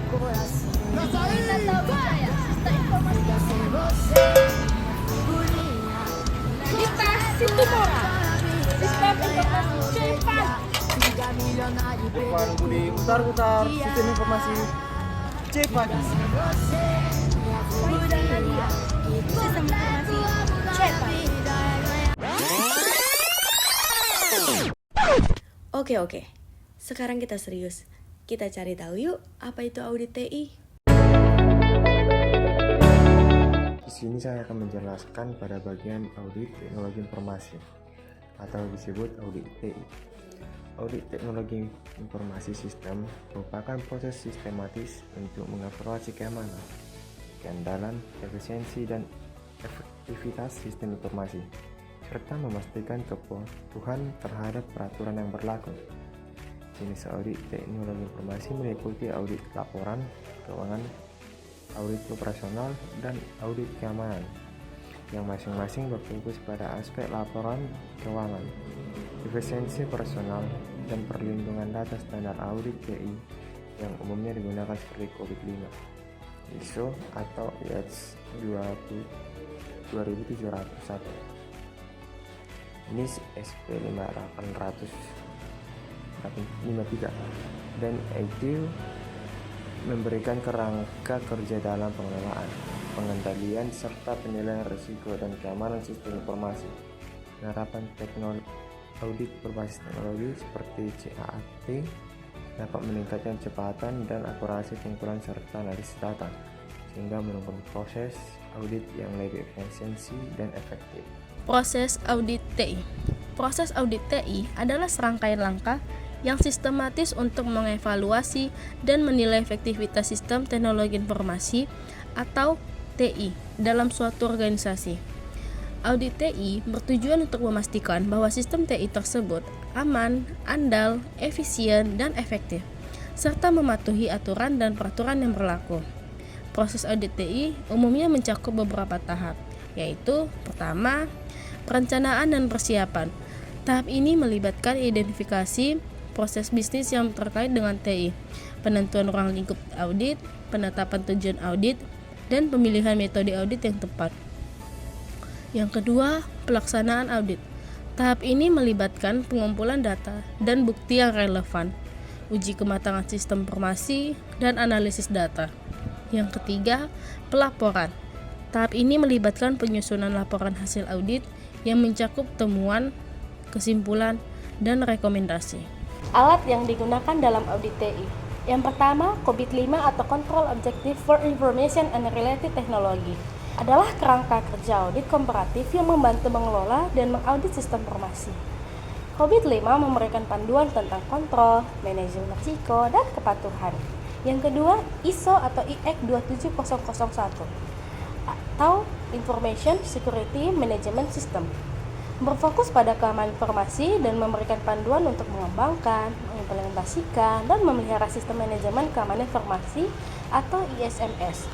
Kita Situmora, sistem informasi cepat. Depan Budi putar-putar sistem informasi cepat. Dan Nadia, sistem informasi cepat. Oke. Sekarang kita serius. Kita cari tahu yuk, apa itu audit TI? Di sini saya akan menjelaskan pada bagian audit teknologi informasi atau disebut audit TI. Audit teknologi informasi sistem merupakan proses sistematis untuk mengevaluasi keamanan, keandalan, efisiensi, dan efektivitas sistem informasi, serta memastikan kepatuhan terhadap peraturan yang berlaku. Jenis audit teknologi informasi meliputi audit laporan keuangan, audit operasional, dan audit keamanan, yang masing-masing berfokus pada aspek laporan keuangan, efisiensi personal, dan perlindungan data. Standar audit TI yang umumnya digunakan seperti COVID-5, ISO atau IATS 2701, NIS SP 5853, dan ITIL memberikan kerangka kerja dalam pengelolaan, pengendalian, serta penilaian risiko dan keamanan sistem informasi. Penerapan audit berbasis teknologi seperti CAT dapat meningkatkan kecepatan dan akurasi pengumpulan serta analisis data, sehingga mendukung proses audit yang lebih efisiensi dan efektif. Proses audit TI. Proses audit TI adalah serangkaian langkah yang sistematis untuk mengevaluasi dan menilai efektivitas sistem teknologi informasi atau TI dalam suatu organisasi. Audit TI bertujuan untuk memastikan bahwa sistem TI tersebut aman, andal, efisien, dan efektif, serta mematuhi aturan dan peraturan yang berlaku. Proses audit TI umumnya mencakup beberapa tahap, yaitu pertama, perencanaan dan persiapan. Tahap ini melibatkan identifikasi proses bisnis yang terkait dengan TI, penentuan ruang lingkup audit, penetapan tujuan audit, dan pemilihan metode audit yang tepat. Yang kedua, pelaksanaan audit. Tahap ini melibatkan pengumpulan data dan bukti yang relevan, uji kematangan sistem informasi, dan analisis data. Yang ketiga, pelaporan. Tahap ini melibatkan penyusunan laporan hasil audit yang mencakup temuan, kesimpulan, dan rekomendasi. Alat yang digunakan dalam audit TI. Yang pertama, COVID-5 atau Control Objective for Information and Related Technology adalah kerangka kerja audit komparatif yang membantu mengelola dan mengaudit sistem informasi. COVID-5 memberikan panduan tentang kontrol, manajemen risiko, dan kepatuhan. Yang kedua, ISO atau IEC 27001 atau Information Security Management System, berfokus pada keamanan informasi dan memberikan panduan untuk mengembangkan, mengimplementasikan, dan memelihara sistem manajemen keamanan informasi atau ISMS.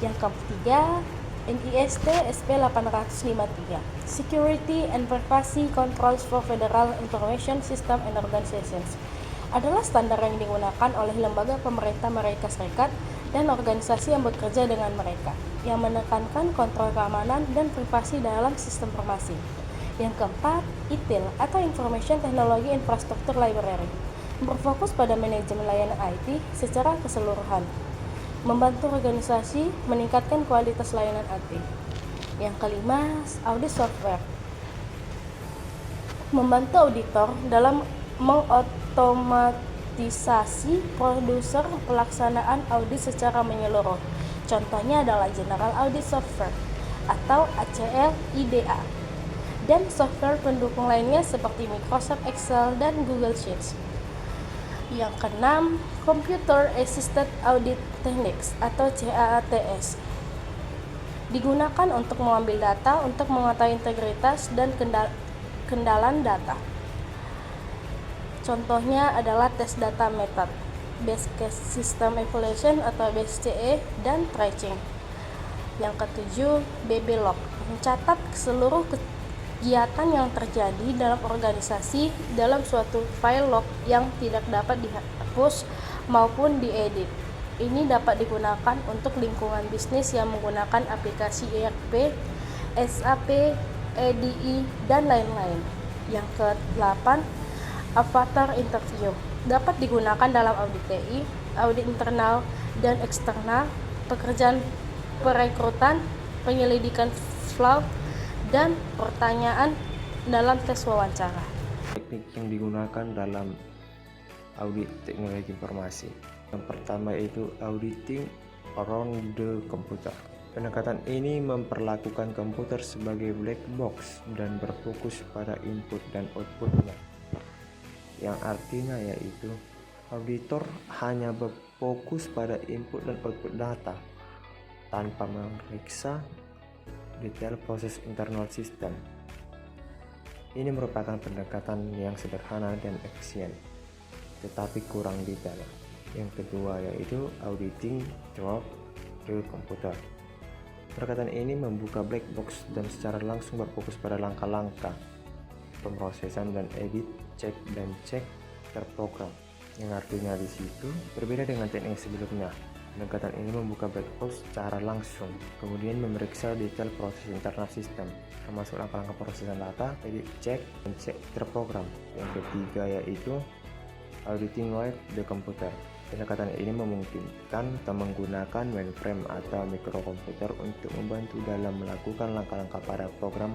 Yang ketiga, NIST SP 853, Security and Privacy Controls for Federal Information System and Organizations, adalah standar yang digunakan oleh lembaga pemerintah Amerika Serikat dan organisasi yang bekerja dengan mereka, yang menekankan kontrol keamanan dan privasi dalam sistem informasi. Yang keempat, ITIL atau Information Technology Infrastructure Library, berfokus pada manajemen layanan IT secara keseluruhan, membantu organisasi meningkatkan kualitas layanan IT. Yang kelima, audit software, membantu auditor dalam mengotomatisasi produser pelaksanaan audit secara menyeluruh. Contohnya adalah General Audit Software atau ACL IDA, dan software pendukung lainnya seperti Microsoft Excel dan Google Sheets. Yang keenam, Computer Assisted Audit Techniques atau CAATS, digunakan untuk mengambil data untuk mengetahui integritas dan kendalan data. Contohnya adalah Test Data Method, Base Case System Evaluation atau BCE, dan Tracing. Yang ketujuh, BB Log, mencatat seluruh kegiatan yang terjadi dalam organisasi dalam suatu file log yang tidak dapat dihapus maupun diedit. ini dapat digunakan untuk lingkungan bisnis yang menggunakan aplikasi ERP, SAP, EDI, dan lain-lain. Yang ke-8, avatar interview. Dapat digunakan dalam audit TI, audit internal dan eksternal, pekerjaan perekrutan, penyelidikan fraud, dan pertanyaan dalam tes wawancara. Teknik yang digunakan dalam audit teknologi informasi. Yang pertama itu auditing around the computer. Pendekatan ini memperlakukan komputer sebagai black box dan berfokus pada input dan outputnya. Yang artinya yaitu auditor hanya berfokus pada input dan output data tanpa memeriksa detail proses internal sistem. Ini merupakan pendekatan yang sederhana dan efisien, tetapi kurang detail. Yang kedua yaitu auditing through the computer. Pendekatan ini membuka black box dan secara langsung berfokus pada langkah-langkah pemrosesan dan edit, cek dan cek terprogram. Yang artinya di situ berbeda dengan teknik sebelumnya. Pendekatan ini membuka black box secara langsung, kemudian memeriksa detail proses internal sistem, termasuk langkah-langkah prosesan data, edit, cek, dan cek terprogram. Yang ketiga yaitu auditing with the computer. Pendekatan ini memungkinkan kita menggunakan mainframe atau mikrokomputer untuk membantu dalam melakukan langkah-langkah pada program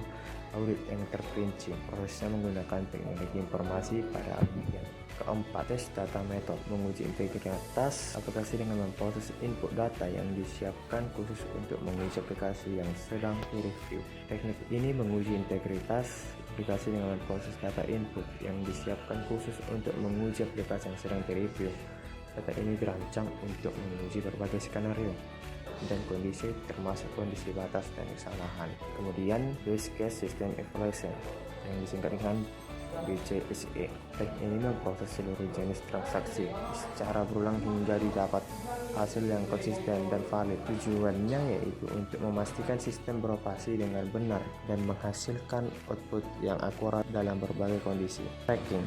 audit yang terperinci. Prosesnya menggunakan teknologi informasi pada audit. Keempat, tes data method, menguji integritas aplikasi dengan memproses input data yang disiapkan khusus untuk menguji aplikasi yang sedang direview. Teknik ini menguji integritas aplikasi dengan memproses data input yang disiapkan khusus untuk menguji aplikasi yang sedang direview. Data ini dirancang untuk menguji berbagai skenario dan kondisi, termasuk kondisi batas dan kesalahan. Kemudian base case system evaluation yang disingkat dengan BCSE. Teknik ini memproses seluruh jenis transaksi secara berulang hingga didapat hasil yang konsisten dan valid. Tujuannya yaitu untuk memastikan sistem beroperasi dengan benar dan menghasilkan output yang akurat dalam berbagai kondisi. Tracking.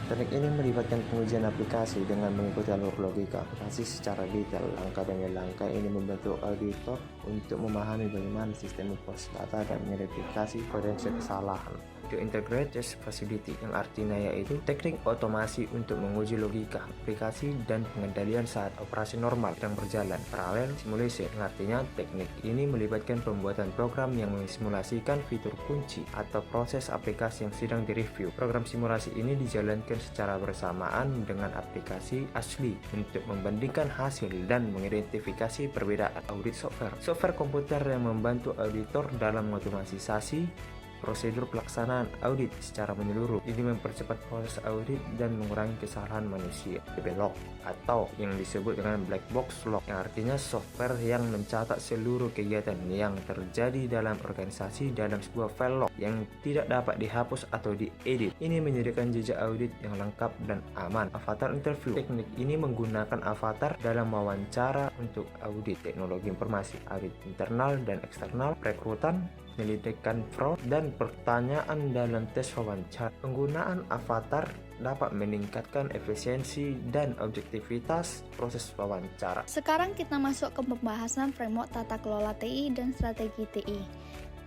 Teknik ini melibatkan pengujian aplikasi dengan mengikuti alur logika aplikasi secara detail. Langkah demi langkah ini membantu auditor untuk memahami bagaimana sistem memproses data dan mengidentifikasi potensi kesalahan. The Integrated Test Facility yang artinya yaitu teknik otomasi untuk menguji logika aplikasi dan pengendalian saat operasi normal sedang berjalan. Parallel Simulation yang artinya teknik ini melibatkan pembuatan program yang mensimulasikan fitur kunci atau proses aplikasi yang sedang direview. Program simulasi ini dijalankan secara bersamaan dengan aplikasi asli untuk membandingkan hasil dan mengidentifikasi perbedaan. Audit software. Software komputer yang membantu auditor dalam mengotomatisasi prosedur pelaksanaan audit secara menyeluruh. Ini mempercepat proses audit dan mengurangi kesalahan manusia. Log atau yang disebut dengan black box log yang artinya software yang mencatat seluruh kegiatan yang terjadi dalam organisasi dalam sebuah file log yang tidak dapat dihapus atau diedit. Ini menyediakan jejak audit yang lengkap dan aman. Avatar interview. Teknik ini menggunakan avatar dalam wawancara untuk audit teknologi informasi, audit internal dan eksternal, perekrutan, penyelidikan fraud, dan pertanyaan dalam tes wawancara. Penggunaan avatar dapat meningkatkan efisiensi dan objektivitas proses wawancara. Sekarang kita masuk ke pembahasan framework tata kelola TI dan strategi TI.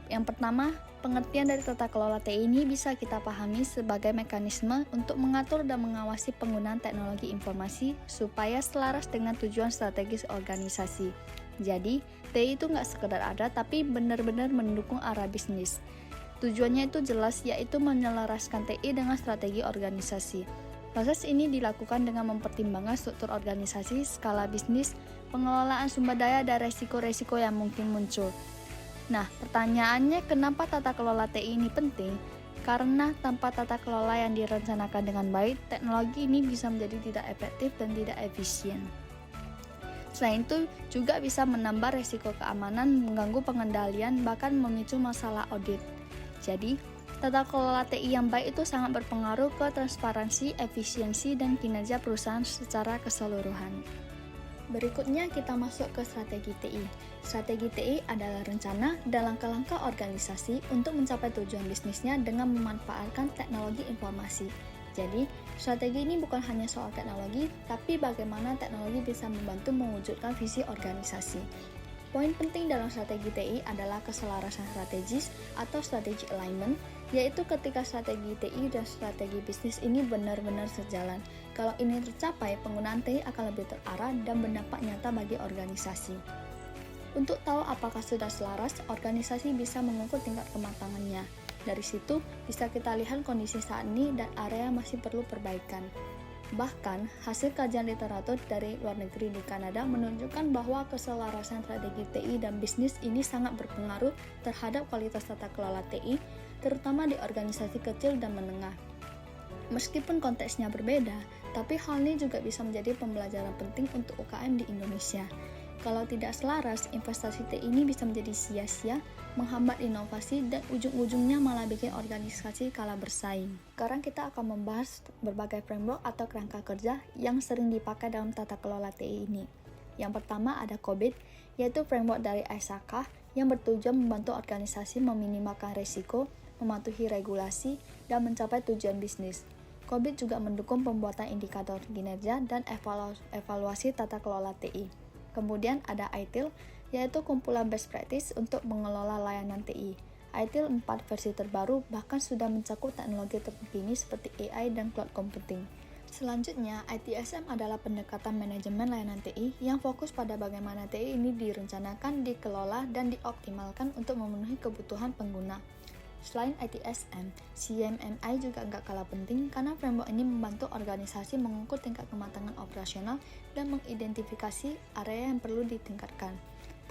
Yang pertama, pengertian dari tata kelola TI ini bisa kita pahami sebagai mekanisme untuk mengatur dan mengawasi penggunaan teknologi informasi supaya selaras dengan tujuan strategis organisasi. Jadi, TI itu nggak sekedar ada, tapi benar-benar mendukung arah bisnis. Tujuannya itu jelas, yaitu menyelaraskan TI dengan strategi organisasi. Proses ini dilakukan dengan mempertimbangkan struktur organisasi, skala bisnis, pengelolaan sumber daya, dan resiko-resiko yang mungkin muncul. Nah, pertanyaannya kenapa tata kelola TI ini penting? Karena tanpa tata kelola yang direncanakan dengan baik, teknologi ini bisa menjadi tidak efektif dan tidak efisien. Selain itu, juga bisa menambah resiko keamanan, mengganggu pengendalian, bahkan memicu masalah audit. Jadi, tata kelola TI yang baik itu sangat berpengaruh ke transparansi, efisiensi, dan kinerja perusahaan secara keseluruhan. Berikutnya kita masuk ke strategi TI. Strategi TI adalah rencana dan langkah-langkah organisasi untuk mencapai tujuan bisnisnya dengan memanfaatkan teknologi informasi. Jadi, Strategi ini bukan hanya soal teknologi, tapi bagaimana teknologi bisa membantu mewujudkan visi organisasi. Poin penting dalam strategi TI adalah keselarasan strategis atau strategic alignment, yaitu ketika strategi TI dan strategi bisnis ini benar-benar sejalan. Kalau ini tercapai, penggunaan TI akan lebih terarah dan berdampak nyata bagi organisasi. Untuk tahu apakah sudah selaras, organisasi bisa mengukur tingkat kematangannya. Dari situ, bisa kita lihat kondisi saat ini dan area yang masih perlu perbaikan. Bahkan, hasil kajian literatur dari luar negeri di Kanada menunjukkan bahwa keselarasan strategi TI dan bisnis ini sangat berpengaruh terhadap kualitas tata kelola TI, terutama di organisasi kecil dan menengah. Meskipun konteksnya berbeda, tapi hal ini juga bisa menjadi pembelajaran penting untuk UKM di Indonesia. Kalau tidak selaras, investasi TI ini bisa menjadi sia-sia, menghambat inovasi, dan ujung-ujungnya malah bikin organisasi kalah bersaing. Sekarang kita akan membahas berbagai framework atau kerangka kerja yang sering dipakai dalam tata kelola TI ini. Yang pertama ada COBIT, yaitu framework dari ISAKA yang bertujuan membantu organisasi meminimalkan risiko, mematuhi regulasi, dan mencapai tujuan bisnis. COBIT juga mendukung pembuatan indikator kinerja dan evaluasi tata kelola TI. Kemudian ada ITIL, yaitu kumpulan best practice untuk mengelola layanan TI. ITIL 4 versi terbaru bahkan sudah mencakup teknologi terkini seperti AI dan cloud computing. Selanjutnya, ITSM adalah pendekatan manajemen layanan TI yang fokus pada bagaimana TI ini direncanakan, dikelola, dan dioptimalkan untuk memenuhi kebutuhan pengguna. Selain ITSM, CMMI juga nggak kalah penting karena framework ini membantu organisasi mengukur tingkat kematangan operasional dan mengidentifikasi area yang perlu ditingkatkan.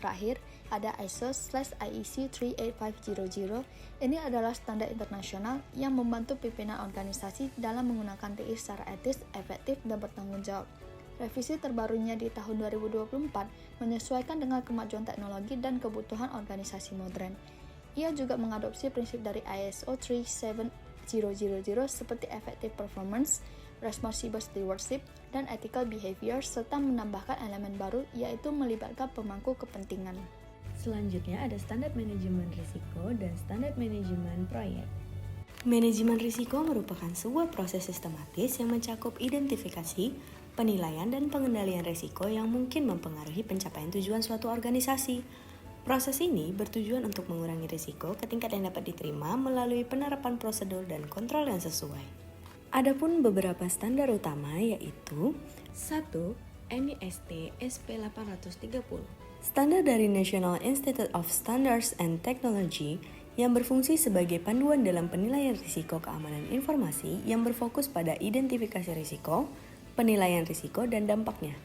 Terakhir, ada ISO/IEC 38500. Ini adalah standar internasional yang membantu pimpinan organisasi dalam menggunakan TI secara etis, efektif, dan bertanggung jawab. Revisi terbarunya di tahun 2024 menyesuaikan dengan kemajuan teknologi dan kebutuhan organisasi modern. Ia juga mengadopsi prinsip dari ISO 37000 seperti effective performance, responsible stewardship, dan ethical behavior, serta menambahkan elemen baru yaitu melibatkan pemangku kepentingan. Selanjutnya ada standar manajemen risiko dan standar manajemen proyek. Manajemen risiko merupakan sebuah proses sistematis yang mencakup identifikasi, penilaian, dan pengendalian risiko yang mungkin mempengaruhi pencapaian tujuan suatu organisasi. Proses ini bertujuan untuk mengurangi risiko ke tingkat yang dapat diterima melalui penerapan prosedur dan kontrol yang sesuai. Adapun beberapa standar utama yaitu 1. NIST SP830. Standar dari National Institute of Standards and Technology yang berfungsi sebagai panduan dalam penilaian risiko keamanan informasi yang berfokus pada identifikasi risiko, penilaian risiko, dan dampaknya.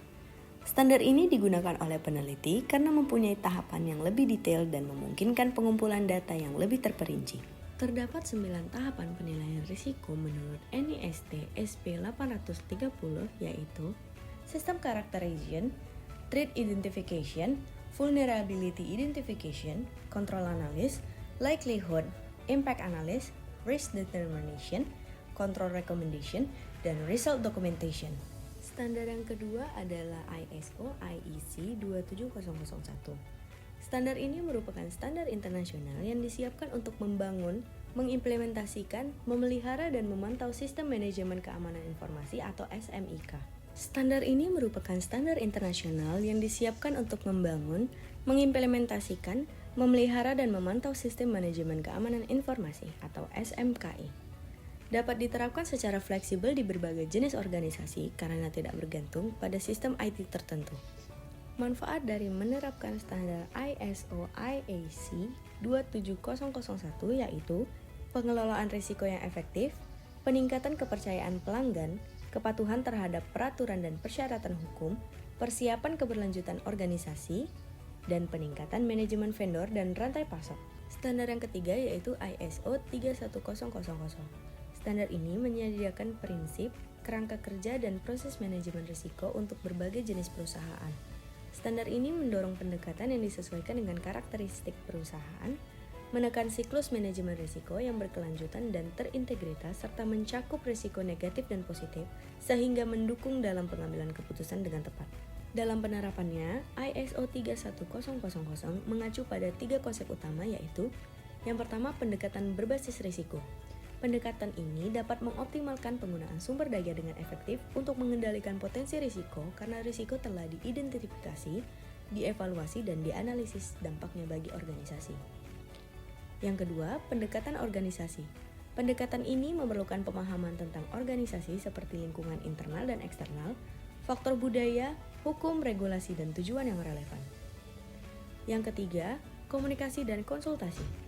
Standar ini digunakan oleh peneliti karena mempunyai tahapan yang lebih detail dan memungkinkan pengumpulan data yang lebih terperinci. Terdapat 9 tahapan penilaian risiko menurut NIST SP830 yaitu System Characterization, Threat Identification, Vulnerability Identification, Control Analysis, Likelihood, Impact Analysis, Risk Determination, Control Recommendation, dan Result Documentation. Standar yang kedua adalah ISO IEC 27001. Standar ini merupakan standar internasional yang disiapkan untuk membangun, mengimplementasikan, memelihara, dan memantau sistem manajemen keamanan informasi atau SMIK. Standar ini merupakan standar internasional yang disiapkan untuk membangun, mengimplementasikan, memelihara, dan memantau sistem manajemen keamanan informasi atau SMKI. Dapat diterapkan secara fleksibel di berbagai jenis organisasi karena tidak bergantung pada sistem IT tertentu. Manfaat dari menerapkan standar ISO IEC 27001 yaitu pengelolaan risiko yang efektif, peningkatan kepercayaan pelanggan, kepatuhan terhadap peraturan dan persyaratan hukum, persiapan keberlanjutan organisasi, dan peningkatan manajemen vendor dan rantai pasok. Standar yang ketiga yaitu ISO 31000. Standar ini menyediakan prinsip, kerangka kerja, dan proses manajemen risiko untuk berbagai jenis perusahaan. Standar ini mendorong pendekatan yang disesuaikan dengan karakteristik perusahaan, menekan siklus manajemen risiko yang berkelanjutan dan terintegritas, serta mencakup risiko negatif dan positif, sehingga mendukung dalam pengambilan keputusan dengan tepat. Dalam penerapannya, ISO 31000 mengacu pada 3 konsep utama yaitu yang pertama, pendekatan berbasis risiko. Pendekatan ini dapat mengoptimalkan penggunaan sumber daya dengan efektif untuk mengendalikan potensi risiko karena risiko telah diidentifikasi, dievaluasi, dan dianalisis dampaknya bagi organisasi. Yang kedua, pendekatan organisasi. Pendekatan ini memerlukan pemahaman tentang organisasi seperti lingkungan internal dan eksternal, faktor budaya, hukum, regulasi, dan tujuan yang relevan. Yang ketiga, komunikasi dan konsultasi.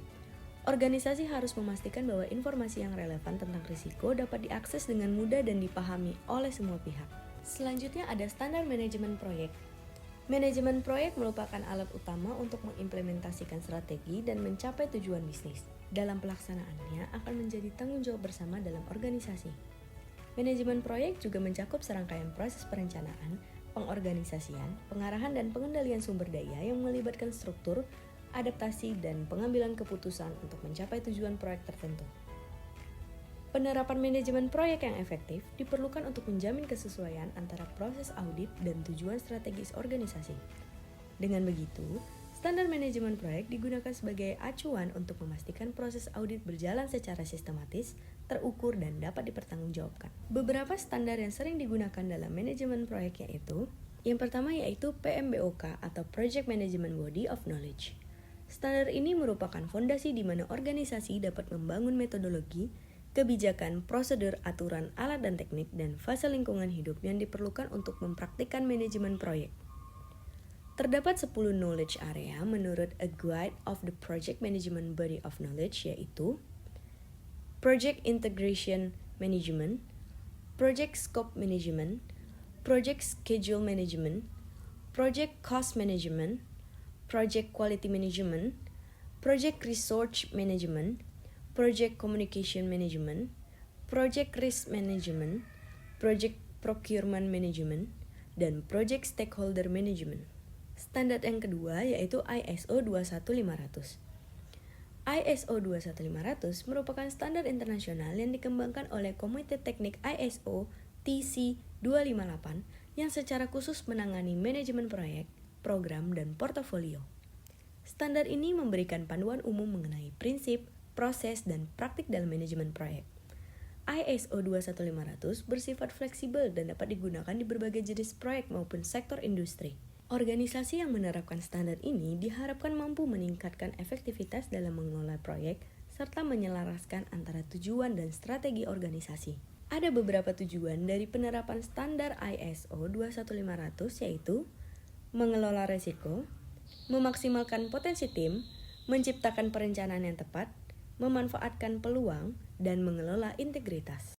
Organisasi harus memastikan bahwa informasi yang relevan tentang risiko dapat diakses dengan mudah dan dipahami oleh semua pihak. Selanjutnya ada standar manajemen proyek. Manajemen proyek merupakan alat utama untuk mengimplementasikan strategi dan mencapai tujuan bisnis. Dalam pelaksanaannya akan menjadi tanggung jawab bersama dalam organisasi. Manajemen proyek juga mencakup serangkaian proses perencanaan, pengorganisasian, pengarahan dan pengendalian sumber daya yang melibatkan struktur, adaptasi, dan pengambilan keputusan untuk mencapai tujuan proyek tertentu. Penerapan manajemen proyek yang efektif diperlukan untuk menjamin kesesuaian antara proses audit dan tujuan strategis organisasi. Dengan begitu, standar manajemen proyek digunakan sebagai acuan untuk memastikan proses audit berjalan secara sistematis, terukur, dan dapat dipertanggungjawabkan. Beberapa standar yang sering digunakan dalam manajemen proyek yang pertama yaitu PMBOK atau Project Management Body of Knowledge. Standar ini merupakan fondasi di mana organisasi dapat membangun metodologi, kebijakan, prosedur, aturan, alat dan teknik, dan fase lingkungan hidup yang diperlukan untuk mempraktikkan manajemen proyek. Terdapat 10 knowledge area menurut A Guide of the Project Management Body of Knowledge yaitu Project Integration Management, Project Scope Management, Project Schedule Management, Project Cost Management, Project Quality Management, Project Resource Management, Project Communication Management, Project Risk Management, Project Procurement Management, dan Project Stakeholder Management. Standar yang kedua yaitu ISO 21500. ISO 21500 merupakan standar internasional yang dikembangkan oleh Komite Teknik ISO TC 258 yang secara khusus menangani manajemen proyek, program, dan portofolio. Standar ini memberikan panduan umum mengenai prinsip, proses, dan praktik dalam manajemen proyek. ISO 21500 bersifat fleksibel dan dapat digunakan di berbagai jenis proyek maupun sektor industri. Organisasi yang menerapkan standar ini diharapkan mampu meningkatkan efektivitas dalam mengelola proyek serta menyelaraskan antara tujuan dan strategi organisasi. Ada beberapa tujuan dari penerapan standar ISO 21500 yaitu mengelola risiko, memaksimalkan potensi tim, menciptakan perencanaan yang tepat, memanfaatkan peluang, dan mengelola integritas.